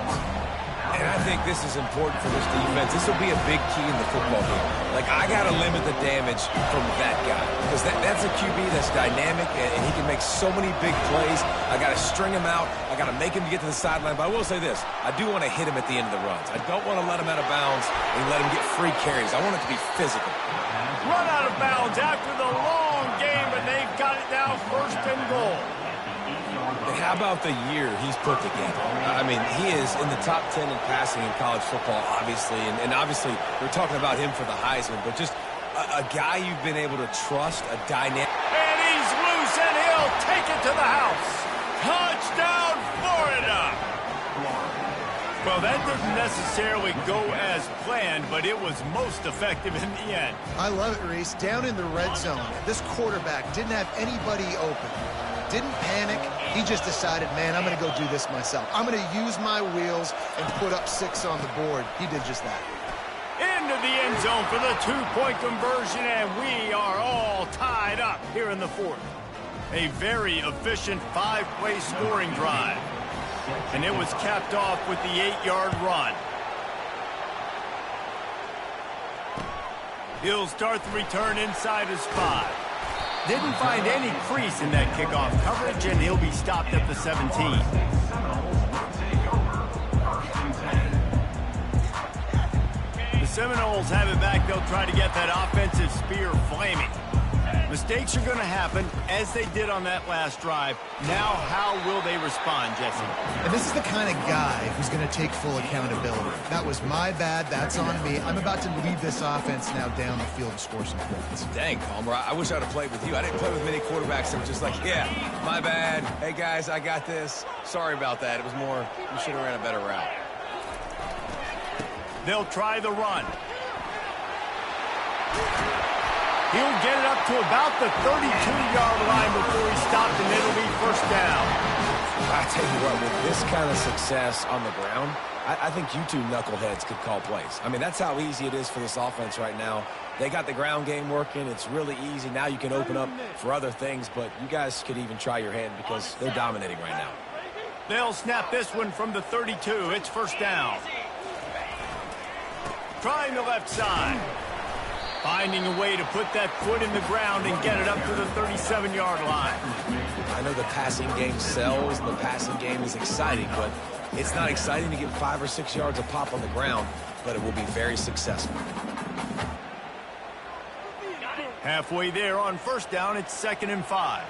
Speaker 2: And I think this is important for this defense. This will be a big key in the football game. Like, I got to limit the damage from that guy. Because that's a QB that's dynamic, and he can make so many big plays. I got to string him out. I got to make him get to the sideline. But I will say this. I do want to hit him at the end of the runs. I don't want to let him out of bounds and let him get free carries. I want it to be physical.
Speaker 1: Run out of bounds after the long game, but they've got it now 1st and goal.
Speaker 2: And how about the year he's put together? I mean, he is in the top 10 in passing in college football, obviously. And obviously, we're talking about him for the Heisman. But just a guy you've been able to trust, a dynamic.
Speaker 1: And he's loose, and he'll take it to the house. Touchdown, Florida! Well, that didn't necessarily go as planned, but it was most effective in the end.
Speaker 3: I love it, Reese. Down in the red zone, this quarterback didn't have anybody open. Didn't panic. He just decided, man, I'm going to go do this myself. I'm going to use my wheels and put up 6 on the board. He did just that.
Speaker 1: Into the end zone for the 2-point conversion, and we are all tied up here in the 4th. A very efficient 5-play scoring drive. And it was capped off with the 8-yard run. He'll start the return inside his 5. Didn't find any crease in that kickoff coverage, and he'll be stopped at the 17. Seminoles have it back. They'll try to get that offensive spear flaming. Mistakes are going to happen, as they did on that last drive. Now, how will they respond, Jesse?
Speaker 3: And this is the kind of guy who's going to take full accountability. That was my bad. That's on me. I'm about to lead this offense now down the field and score some points.
Speaker 2: Dang, Palmer, I wish I would have played with you. I didn't play with many quarterbacks that were just like, yeah, my bad. Hey, guys, I got this. Sorry about that. It was more, you should have ran a better route.
Speaker 1: They'll try the run. He'll get it up to about the 32-yard line before he stopped, and it'll be first down.
Speaker 2: I tell you what, with this kind of success on the ground, I think you two knuckleheads could call plays. I mean, that's how easy it is for this offense right now. They got the ground game working. It's really easy. Now you can open up for other things, but you guys could even try your hand because they're dominating right now.
Speaker 1: They'll snap this one from the 32. It's first down. Trying the left side. Finding a way to put that foot in the ground and get it up to the 37-yard line.
Speaker 2: I know the passing game sells and the passing game is exciting, but it's not exciting to get 5 or 6 yards of pop on the ground, but it will be very successful.
Speaker 1: Halfway there on first down, it's 2nd and 5.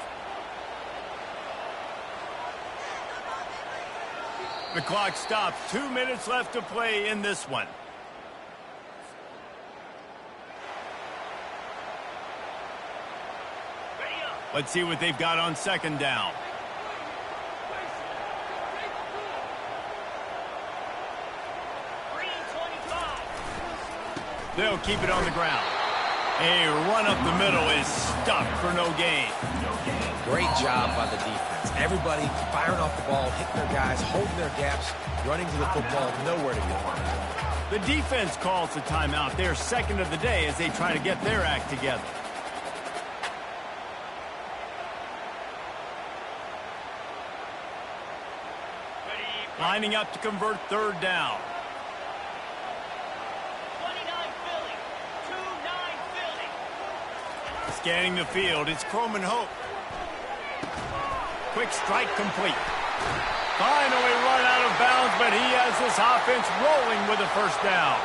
Speaker 1: The clock stops. 2 minutes left to play in this one. Let's see what they've got on 2nd down. They'll keep it on the ground. A run up the middle is stuffed for no gain.
Speaker 2: Great job by the defense. Everybody firing off the ball, hitting their guys, holding their gaps, running to the football, nowhere to go.
Speaker 1: The defense calls the timeout. They're second of the day as they try to get their act together. Lining up to convert 3rd down.
Speaker 6: 29 Philly. 2-9 Philly.
Speaker 1: Scanning the field, it's Croman Hope. Quick strike complete. Finally run out of bounds, but he has this offense rolling with a first down.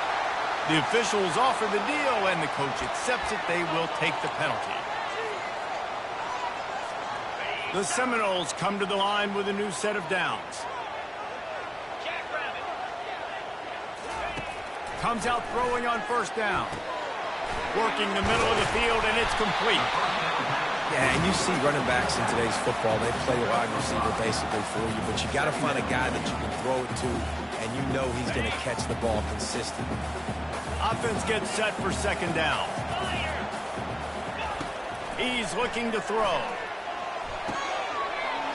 Speaker 1: The officials offer the deal, and the coach accepts it. They will take the penalty. The Seminoles come to the line with a new set of downs. Comes out throwing on first down. Working the middle of the field, and it's complete.
Speaker 2: Yeah, and you see running backs in today's football, they play wide receiver basically for you, but you got to find a guy that you can throw it to, and you know he's going to catch the ball consistently.
Speaker 1: Offense gets set for 2nd down. He's looking to throw.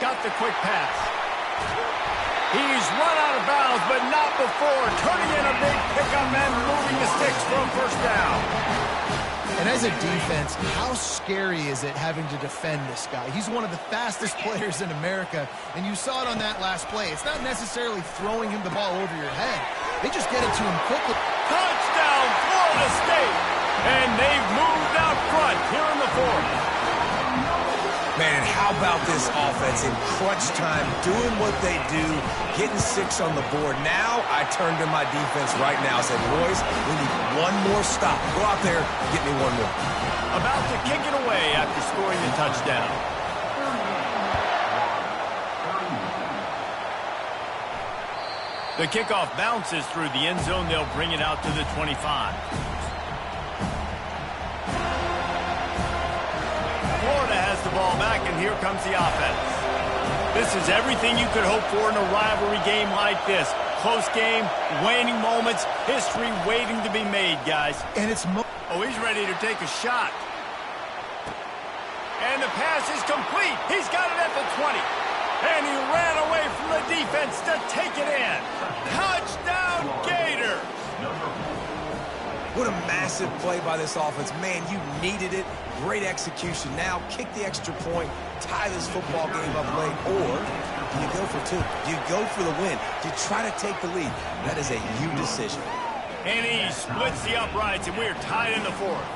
Speaker 1: Got the quick pass. He's run out of bounds, but not before turning in a big pickup and moving the sticks for a first down.
Speaker 3: And as a defense, how scary is it having to defend this guy? He's one of the fastest players in America, and you saw it on that last play. It's not necessarily throwing him the ball over your head. They just get it to him quickly.
Speaker 1: Touchdown, Florida State! And they've moved out front here in the 4th.
Speaker 2: Man, and how about this offense in crunch time, doing what they do, getting 6 on the board. Now I turn to my defense right now and say, boys, we need one more stop. Go out there, get me one more.
Speaker 1: About to kick it away after scoring the touchdown. The kickoff bounces through the end zone. They'll bring it out to the 25. Florida has the ball back, and here comes the offense. This is everything you could hope for in a rivalry game like this. Close game, waning moments, history waiting to be made, guys.
Speaker 3: And it's
Speaker 1: he's ready to take a shot. And the pass is complete. He's got it at the 20. And he ran away from the defense to take it in. Touchdown, Gators!
Speaker 2: What a massive play by this offense. Man, you needed it. Great execution. Now kick the extra point, tie this football game up late, or do you go for 2? Do you go for the win? Do you try to take the lead? That is a you decision.
Speaker 1: And he splits the uprights, and we're tied in the 4th.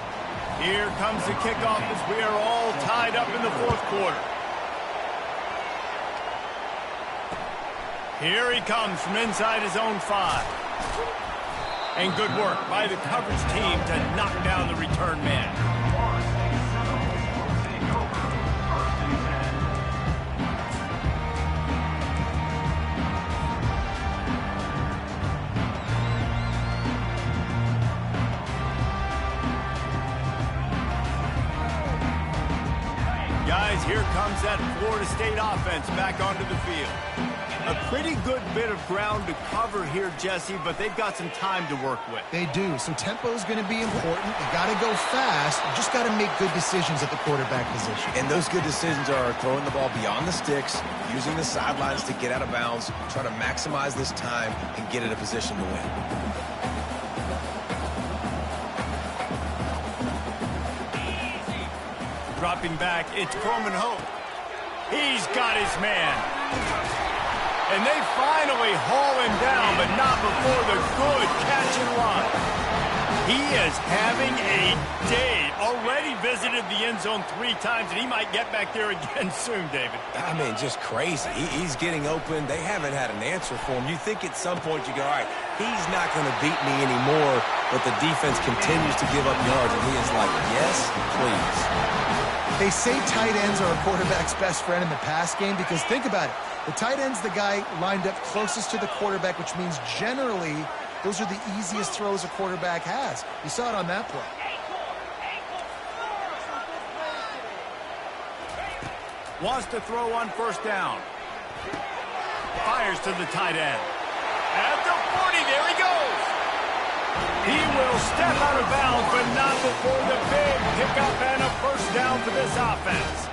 Speaker 1: Here comes the kickoff as we are all tied up in the 4th quarter. Here he comes from inside his own 5. And good work by the coverage team to knock down the return man. Guys, here comes that Florida State offense back onto the field. A pretty good bit of ground to cover here, Jesse, but they've got some time to work with.
Speaker 3: They do. So tempo is going to be important. You got to go fast. You just got to make good decisions at the quarterback position.
Speaker 2: And those good decisions are throwing the ball beyond the sticks, using the sidelines to get out of bounds, try to maximize this time and get in a position to win.
Speaker 1: Dropping back, it's Coleman Hope. He's got his man. And they finally haul him down, but not before the good catch and run. He is having a day. Already visited the end zone 3 times, and he might get back there again soon, David.
Speaker 2: I mean, just crazy. He's getting open. They haven't had an answer for him. You think at some point you go, all right, he's not going to beat me anymore, but the defense continues to give up yards, and he is like, yes, please.
Speaker 3: They say tight ends are a quarterback's best friend in the pass game because think about it. The tight end's the guy lined up closest to the quarterback, which means generally those are the easiest throws a quarterback has. You saw it on that play.
Speaker 1: Wants to throw on first down. Fires to the tight end. At the 40, there he goes. He will step out of bounds, but not before the big pickup and a first down for this offense.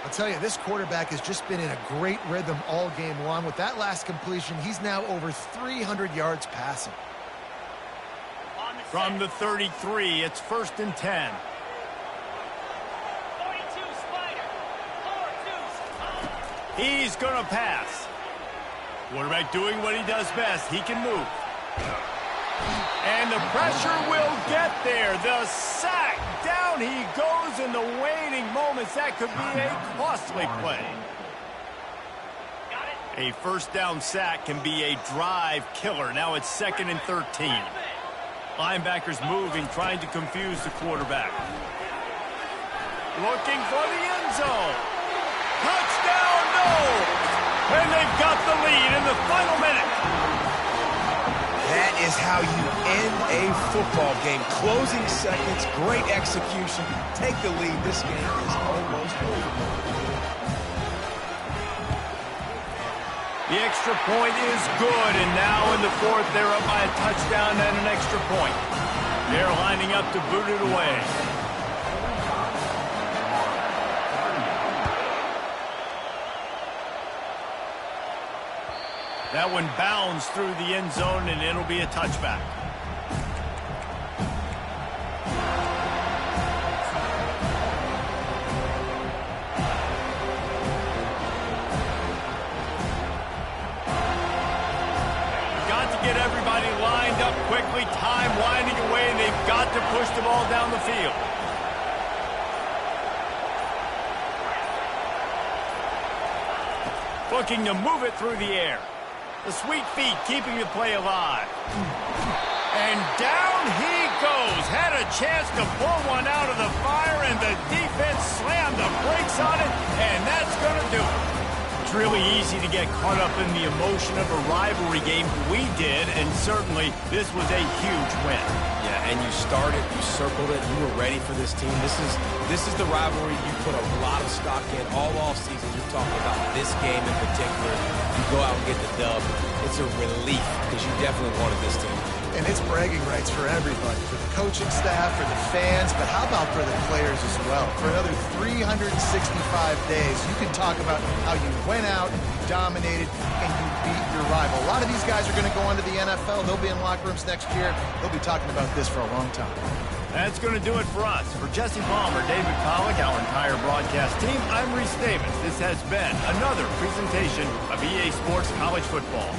Speaker 3: I'll tell you, this quarterback has just been in a great rhythm all game long. With that last completion, he's now over 300 yards passing.
Speaker 1: From the 33, it's 1st and 10.
Speaker 6: 42 Spider. 4-2.
Speaker 1: He's going to pass. Quarterback doing what he does best. He can move. And the pressure will get there. The sack. Down he goes in the waning moments. That could be a costly play. A first down sack can be a drive killer. Now it's 2nd and 13. Linebackers moving, trying to confuse the quarterback. Looking for the end zone. Touchdown, no! And they've got the lead in the final minute.
Speaker 2: That is how you end a football game. Closing seconds, great execution. Take the lead. This game is almost over.
Speaker 1: The extra point is good, and now in the 4th, they're up by a touchdown and an extra point. They're lining up to boot it away. That one bounds through the end zone, and it'll be a touchback. Got to get everybody lined up quickly. Time winding away, and they've got to push the ball down the field. Looking to move it through the air. The sweet feet keeping the play alive. And down he goes. Had a chance to pull one out of the fire, and the defense slammed the brakes on it, and that's going to do it. It's really easy to get caught up in the emotion of a rivalry game. We did, and certainly this was a huge win.
Speaker 2: Yeah, and you started, you circled it, you were ready for this team. This is the rivalry you put a lot of stock in all off season. You're talking about this game in particular. You go out and get the dub. It's a relief because you definitely wanted this team.
Speaker 3: And it's bragging rights for everybody, for the coaching staff, for the fans, but how about for the players as well? For another 365 days, you can talk about how you went out, you dominated, and you beat your rival. A lot of these guys are going to go on to the NFL. They'll be in locker rooms next year. They'll be talking about this for a long time.
Speaker 1: That's going to do it for us. For Jesse Palmer, David Pollack, our entire broadcast team, I'm Reese Davis. This has been another presentation of EA Sports College Football.